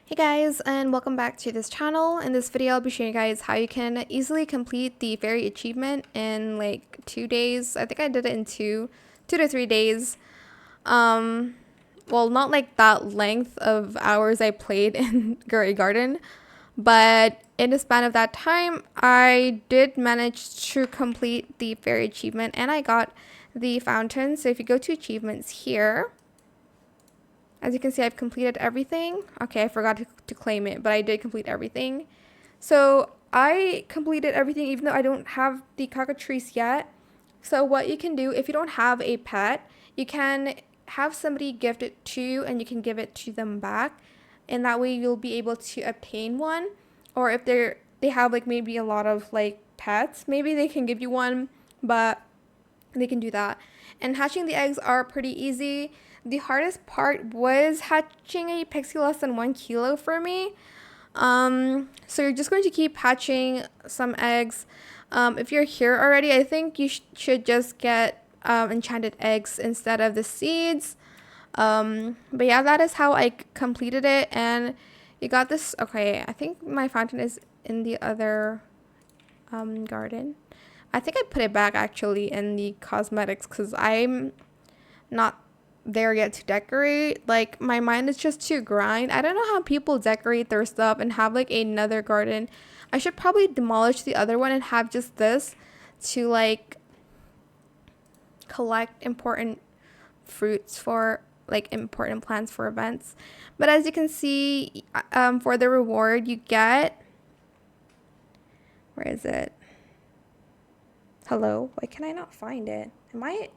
Hey guys, and welcome back to this channel. In this video I'll be showing you guys how you can easily complete the fairy achievement in like 2 days. I think I did it in two to 3 days. Well, not like that length of hours I played in Gary Garden, but in the span of that time I did manage to complete the fairy achievement and I got the fountain. So if you go to achievements here, as you can see, I've completed everything. Okay, I forgot to claim it, but I did complete everything. So I completed everything even though I don't have the cockatrice yet. So what you can do, if you don't have a pet, you can have somebody gift it to you and you can give it to them back. And that way you'll be able to obtain one. Or if they have like maybe a lot of like pets, maybe they can give you one, but they can do that. And hatching the eggs are pretty easy. The hardest part was hatching a pixie less than 1 kilo for me. So you're just going to keep hatching some eggs. If you're here already, I think you should just get enchanted eggs instead of the seeds. But yeah, that is how I completed it. And you got this. Okay, I think my fountain is in the other garden. I think I put it back actually in the cosmetics because I'm not there yet to decorate. Like, my mind is just too grind. I don't know how people decorate their stuff and have like another garden. I should probably demolish the other one and have just this to like collect important fruits for like important plants for events. But as you can see, for the reward you get, where is it? Hello, why can I not find it? Am I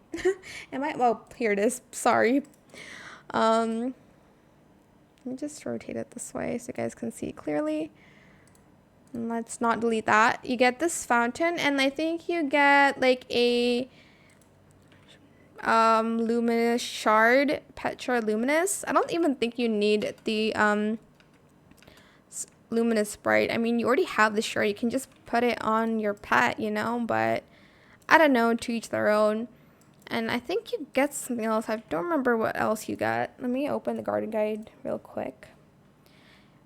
well, here it is. Sorry. Let me just rotate it this way so you guys can see clearly. And let's not delete that. You get this fountain, and I think you get like a luminous shard, pet shard luminous. I don't even think you need the luminous sprite. I mean, you already have the shard. You can just put it on your pet, you know, but I don't know, to each their own. And I think you get something else. I don't remember what else you got. Let me open the garden guide real quick.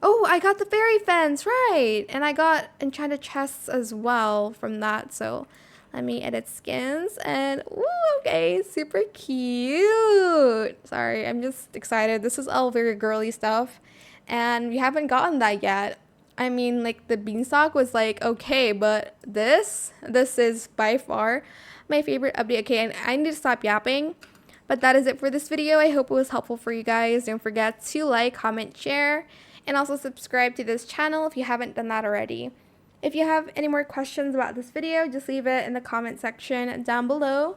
Oh, I got the fairy fence, right. And I got enchanted chests as well from that. So let me edit skins. And ooh, okay, super cute. Sorry, I'm just excited. This is all very girly stuff. And we haven't gotten that yet. I mean, like, the beanstalk was like okay, but this is by far my favorite update. Okay, and I need to stop yapping, but that is it for this video. I hope it was helpful for you guys. Don't forget to like, comment, share, and also subscribe to this channel if you haven't done that already. If you have any more questions about this video, just leave it in the comment section down below.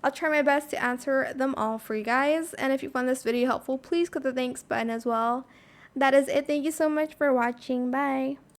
I'll try my best to answer them all for you guys. And if you found this video helpful, please click the thanks button as well. That is it. Thank you so much for watching. Bye.